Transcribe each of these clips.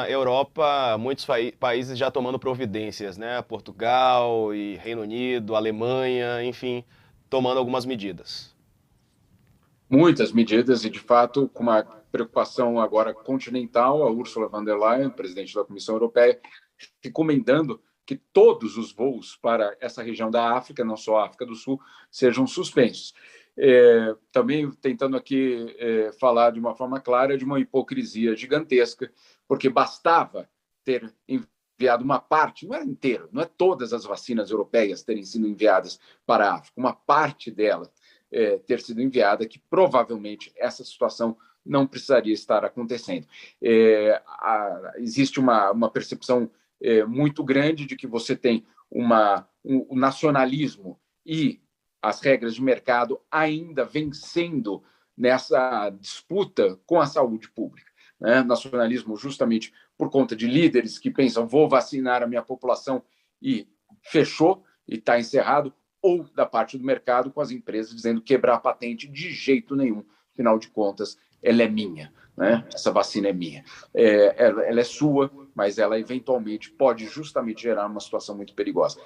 Europa, muitos países já tomando providências, né? Portugal e Reino Unido, Alemanha, enfim, tomando algumas medidas. Muitas medidas e, de fato, com uma preocupação agora continental, a Ursula von der Leyen, presidente da Comissão Europeia, recomendando que todos os voos para essa região da África, não só a África do Sul, sejam suspensos. Também tentando aqui falar de uma forma clara de uma hipocrisia gigantesca, porque bastava ter enviado uma parte, não era inteira, não é todas as vacinas europeias terem sido enviadas para a África, uma parte delas ter sido enviada, que provavelmente essa situação não precisaria estar acontecendo. Existe uma percepção muito grande de que você tem o nacionalismo e as regras de mercado ainda vencendo nessa disputa com a saúde pública. Né? Nacionalismo justamente por conta de líderes que pensam, vou vacinar a minha população e fechou, e está encerrado, ou da parte do mercado com as empresas dizendo quebrar a patente de jeito nenhum, afinal de contas, ela é minha, né? Essa vacina é minha. Ela é sua, mas ela eventualmente pode justamente gerar uma situação muito perigosa.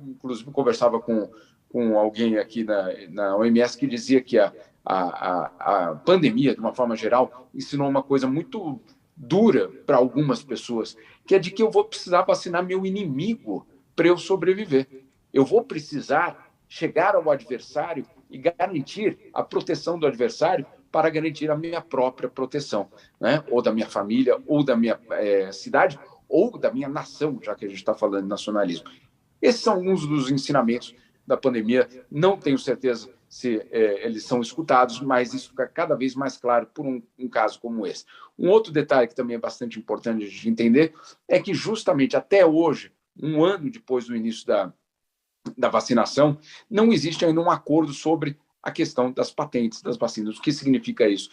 Inclusive, conversava com alguém aqui na OMS que dizia que a pandemia, de uma forma geral, ensinou uma coisa muito dura para algumas pessoas, que é de que eu vou precisar vacinar meu inimigo para eu sobreviver. Eu vou precisar chegar ao adversário e garantir a proteção do adversário para garantir a minha própria proteção, né? Ou da minha família, ou da minha cidade, ou da minha nação, já que a gente está falando de nacionalismo. Esses são alguns dos ensinamentos da pandemia. Não tenho certeza se eles são escutados, mas isso fica cada vez mais claro por um caso como esse. Um outro detalhe que também é bastante importante de entender é que justamente até hoje, um ano depois do início da vacinação, não existe ainda um acordo sobre a questão das patentes das vacinas. O que significa isso?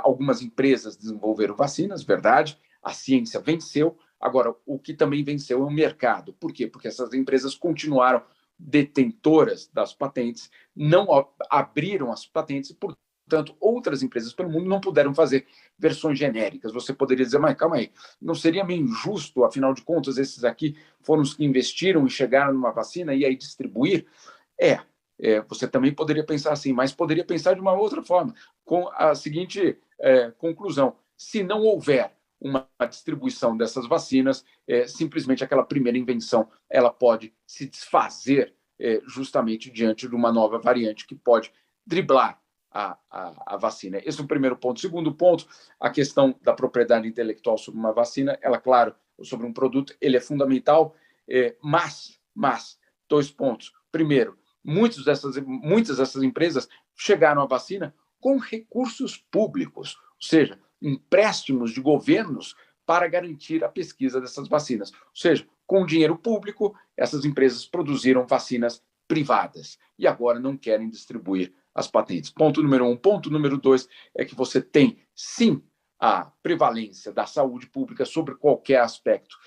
Algumas empresas desenvolveram vacinas, verdade, a ciência venceu, agora o que também venceu é o mercado. Por quê? Porque essas empresas continuaram detentoras das patentes, não abriram as patentes e, portanto, outras empresas pelo mundo não puderam fazer versões genéricas. Você poderia dizer, mas calma aí, não seria meio injusto, afinal de contas, esses aqui foram os que investiram e chegaram numa vacina e aí distribuir? Você também poderia pensar assim, mas poderia pensar de uma outra forma, com a seguinte conclusão: se não houver uma distribuição dessas vacinas, simplesmente aquela primeira invenção ela pode se desfazer justamente diante de uma nova variante que pode driblar a vacina. Esse é o primeiro ponto. Segundo ponto, a questão da propriedade intelectual sobre uma vacina, ela, claro, sobre um produto, ele é fundamental, mas, dois pontos. Primeiro, muitas dessas empresas chegaram à vacina com recursos públicos, ou seja, empréstimos de governos para garantir a pesquisa dessas vacinas. Ou seja, com dinheiro público, essas empresas produziram vacinas privadas e agora não querem distribuir as patentes. Ponto número um. Ponto número dois é que você tem, sim, a prevalência da saúde pública sobre qualquer aspecto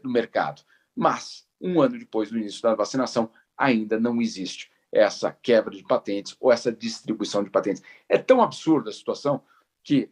do mercado. Mas, um ano depois do início da vacinação, ainda não existe essa quebra de patentes ou essa distribuição de patentes. É tão absurda a situação que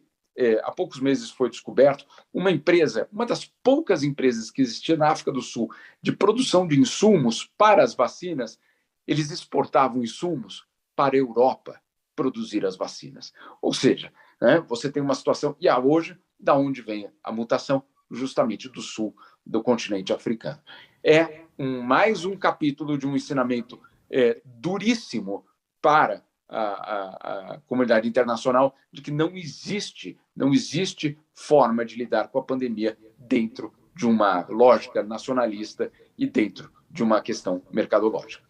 há poucos meses foi descoberto uma empresa, uma das poucas empresas que existia na África do Sul de produção de insumos para as vacinas, eles exportavam insumos para a Europa produzir as vacinas. Ou seja, né, você tem uma situação, e hoje, da onde vem a mutação? Justamente do sul do continente africano. Mais um capítulo de um ensinamento duríssimo para a comunidade internacional de que não existe forma de lidar com a pandemia dentro de uma lógica nacionalista e dentro de uma questão mercadológica.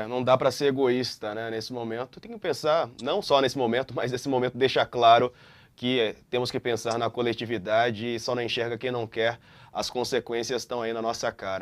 Não dá para ser egoísta, né? Nesse momento, tem que pensar, não só nesse momento, mas nesse momento deixar claro que temos que pensar na coletividade e só não enxerga quem não quer. As consequências estão aí na nossa cara.